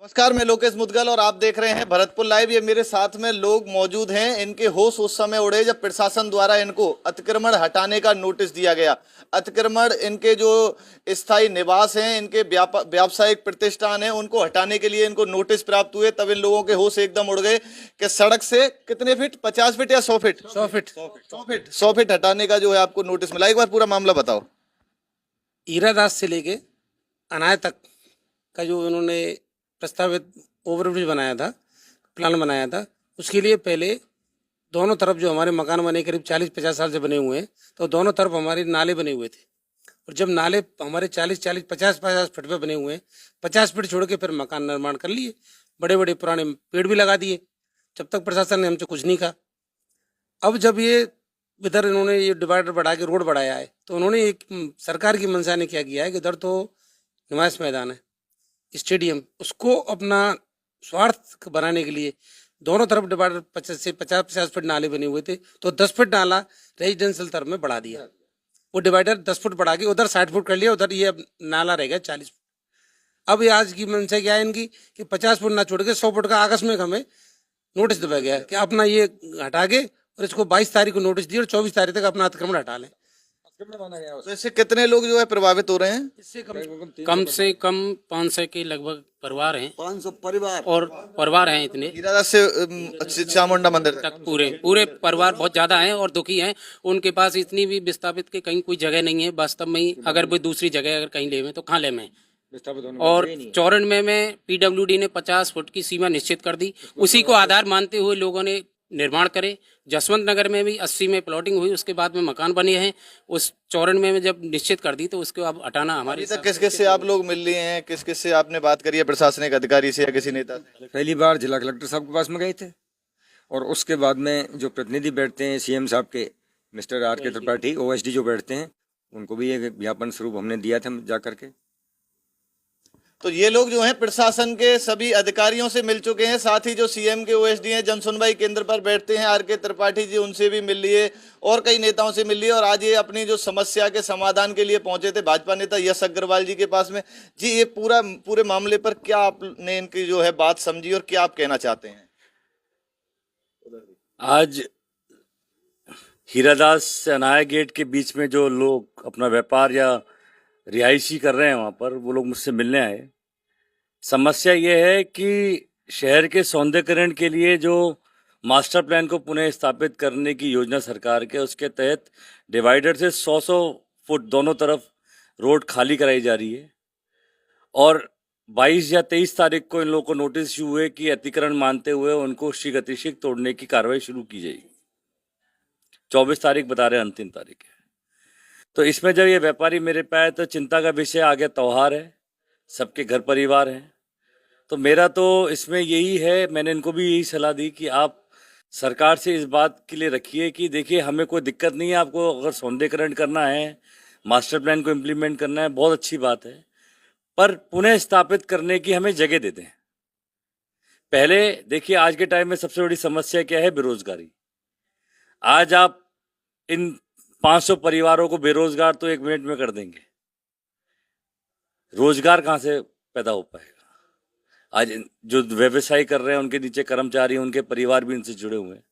नमस्कार, मैं लोकेश मुदगल और आप देख रहे हैं भरतपुर लाइव। ये मेरे साथ में लोग मौजूद हैं। इनके होश उस समय उड़े जब प्रशासन द्वारा इनको अतिक्रमण हटाने का नोटिस दिया गया। अतिक्रमण इनके जो स्थायी निवास हैं, इनके व्यावसायिक प्रतिष्ठान हैं, उनको हटाने के लिए इनको नोटिस प्राप्त हुए। तब इन लोगों के होश एकदम उड़ गए कि सड़क से कितने फीट, 50 फीट या 100 फीट, 100 फीट हटाने का जो है आपको नोटिस मिला। एक बार पूरा मामला बताओ। हीरादास से लेके अनाय तक का जो उन्होंने प्रस्तावित ओवरब्रिज बनाया था, प्लान बनाया था, उसके लिए पहले दोनों तरफ जो हमारे मकान बने करीब 40-50 साल से बने हुए हैं, तो दोनों तरफ हमारे नाले बने हुए थे। और जब नाले हमारे 40-50 फीट पे बने हुए हैं, 50 फीट छोड़ के फिर मकान निर्माण कर लिए, बड़े बड़े पुराने पेड़ भी लगा दिए। जब तक प्रशासन ने हमसे कुछ नहीं कहा। अब जब ये इधर इन्होंने ये डिवाइडर बढ़ा के रोड बढ़ाया है, तो उन्होंने एक सरकार की मंशा ने क्या किया है कि इधर तो नुमाइश मैदान है, स्टेडियम, उसको अपना स्वार्थ बनाने के लिए दोनों तरफ डिवाइडर 50 फीट नाले बने हुए थे, तो 10 फीट नाला रेजिडेंशियल तरफ में बढ़ा दिया। वो डिवाइडर 10 फुट बढ़ा के उधर 60 फुट कर लिया, उधर ये अब नाला रह गया 40 फुट। अब ये आज की मंशा क्या है इनकी कि 50 फुट ना छोड़ के 100 फुट का आकस्मिक हमें नोटिस दिया गया कि अपना ये हटा के, और इसको 22 तारीख को नोटिस दिया और 24 तारीख तक अपना अतिक्रमण हटा लें। तो इससे कितने लोग जो है प्रभावित हो रहे हैं? इससे कम से कम 500 के लगभग परिवार हैं। 500 परिवार और परिवार हैं इतने हीरादास से चामुंडा मंदिर तक पूरे परिवार बहुत ज्यादा हैं और दुखी हैं। उनके पास इतनी भी विस्थापित के कहीं कोई जगह नहीं है वास्तव में ही। अगर कोई दूसरी जगह अगर कहीं ले तो कहाँ ले में। और 94 में पीडब्ल्यूडी ने 50 फुट की सीमा निश्चित कर दी। उसी को आधार मानते हुए लोगों ने निर्माण करे। जसवंत नगर में भी 80 में प्लॉटिंग हुई, उसके बाद में मकान बने हैं। उस 94 में जब निश्चित कर दी तो उसको अब हटाना हमारे। अभी तक किस किस से आप लोग मिल लिए हैं? किस किस से आपने बात करी है? प्रशासनिक अधिकारी से या किसी नेता से? पहली बार जिला कलेक्टर साहब के पास में गए थे, और उसके बाद में जो प्रतिनिधि बैठते हैं सीएम साहब के, मिस्टर आर के त्रिपाठी ओएसडी जो बैठते हैं, उनको भी एक ज्ञापन स्वरूप हमने दिया था जा करके। तो ये लोग जो हैं प्रशासन के सभी अधिकारियों से मिल चुके हैं, साथ ही जो सीएम के ओएसडी हैं, जन सुनवाई केंद्र पर बैठते हैं आर के त्रिपाठी जी, उनसे भी मिल लिए और कई नेताओं से मिल लिए। और आज ये अपनी जो समस्या के समाधान के लिए पहुंचे थे भाजपा नेता यश अग्रवाल जी के पास में। जी, ये पूरे मामले पर क्या आपने इनकी जो है बात समझी और क्या आप कहना चाहते हैं? आज हीरादास से अनाया गेट के बीच में जो लोग अपना व्यापार या रिहायशी कर रहे हैं, वहाँ पर वो लोग मुझसे मिलने आए। समस्या ये है कि शहर के सौंदर्यीकरण के लिए जो मास्टर प्लान को पुनः स्थापित करने की योजना सरकार के, उसके तहत डिवाइडर से 100 फुट दोनों तरफ रोड खाली कराई जा रही है। और 22 या 23 तारीख को इन लोगों को नोटिस इशू हुए कि अतिक्रमण मानते हुए उनको शीघ्र तोड़ने की कार्रवाई शुरू की जाएगी। 24 तारीख बता रहे हैं अंतिम तारीख है। तो इसमें जब ये व्यापारी मेरे पे आए तो चिंता का विषय आ गया। त्योहार है, सबके घर परिवार हैं, तो मेरा तो इसमें यही है, मैंने इनको भी यही सलाह दी कि आप सरकार से इस बात के लिए रखिए कि देखिए हमें कोई दिक्कत नहीं है, आपको अगर सौंदर्यीकरण करना है, मास्टर प्लान को इम्प्लीमेंट करना है, बहुत अच्छी बात है, पर पुनः स्थापित करने की हमें जगह दे दें। पहले देखिए आज के टाइम में सबसे बड़ी समस्या क्या है? बेरोजगारी। आज आप इन 500 परिवारों को बेरोजगार तो 1 मिनट में कर देंगे, रोजगार कहाँ से पैदा हो पाएगा? आज जो व्यवसाय कर रहे हैं उनके नीचे कर्मचारी, उनके परिवार भी इनसे जुड़े हुए हैं।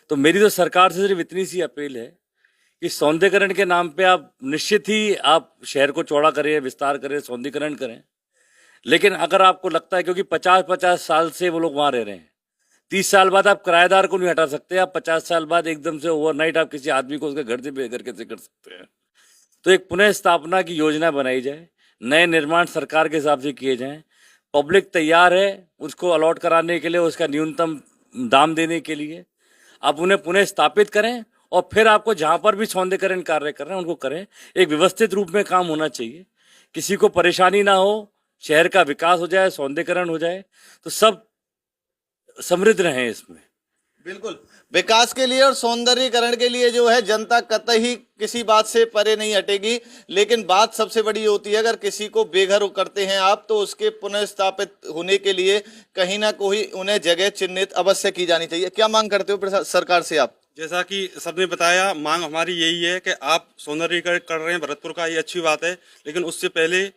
तो मेरी तो सरकार से सिर्फ इतनी सी अपील है कि सौंदर्यीकरण के नाम पे आप निश्चित ही आप शहर को चौड़ा करें, विस्तार करें, सौंदर्यीकरण करें, लेकिन अगर आपको लगता है क्योंकि 50-50 साल से वो लोग वहां रह रहे हैं, 30 साल बाद आप किराएदार को नहीं हटा सकते, आप 50 साल बाद एकदम से ओवरनाइट आप किसी आदमी को उसके घर से बेघर कैसे कर सकते हैं? तो एक पुनः स्थापना की योजना बनाई जाए, नए निर्माण सरकार के हिसाब से किए जाएं। पब्लिक तैयार है उसको अलॉट कराने के लिए, उसका न्यूनतम दाम देने के लिए। आप उन्हें पुनः स्थापित करें और फिर आपको जहां पर भी सौंदर्यीकरण कार्य कर रहे हैं उनको करें। एक व्यवस्थित रूप में काम होना चाहिए, किसी को परेशानी ना हो, शहर का विकास हो जाए, सौंदर्यीकरण हो जाए, तो सब समृद्ध रहें इसमें। बिल्कुल, विकास के लिए और सौंदर्यीकरण के लिए जो है जनता कतई किसी बात से परे नहीं हटेगी। लेकिन बात सबसे बड़ी होती है, अगर किसी को बेघर करते हैं आप, तो उसके पुनः स्थापित होने के लिए कहीं ना कोई उन्हें जगह चिन्हित अवश्य की जानी चाहिए। क्या मांग करते हो सरकार से आप? जैसा कि सबने बताया, मांग हमारी यही है कि आप सौंदर्यीकरण कर रहे हैं भरतपुर का, ये अच्छी बात है, लेकिन उससे पहले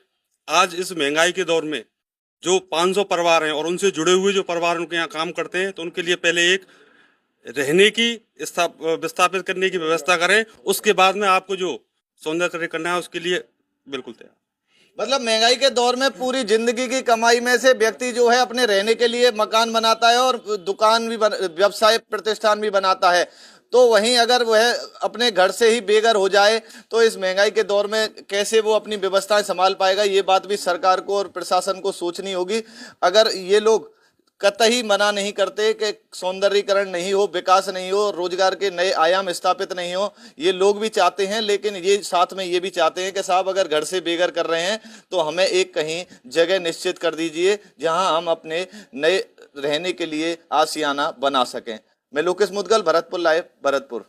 आज इस महंगाई के दौर में जो 500 परिवार हैं और उनसे जुड़े हुए जो परिवार उनके यहाँ काम करते हैं, तो उनके लिए पहले एक रहने की विस्थापित करने की व्यवस्था करें, उसके बाद में आपको जो सौंदर्यकरण करना है उसके लिए बिल्कुल तैयार। मतलब महंगाई के दौर में पूरी जिंदगी की कमाई में से व्यक्ति जो है अपने रहने के लिए मकान बनाता है और दुकान भी व्यवसाय प्रतिष्ठान भी बनाता है, तो वहीं अगर वह अपने घर से ही बेघर हो जाए तो इस महंगाई के दौर में कैसे वो अपनी व्यवस्थाएं संभाल पाएगा, ये बात भी सरकार को और प्रशासन को सोचनी होगी। अगर ये लोग कतई मना नहीं करते कि सौंदर्यीकरण नहीं हो, विकास नहीं हो, रोजगार के नए आयाम स्थापित नहीं हो, ये लोग भी चाहते हैं, लेकिन ये साथ में ये भी चाहते हैं कि साहब अगर घर से बेघर कर रहे हैं तो हमें एक कहीं जगह निश्चित कर दीजिए जहां हम अपने नए रहने के लिए आशियाना बना सकें। मैं लोकेश मुदगल, भरतपुर लाइव, भरतपुर।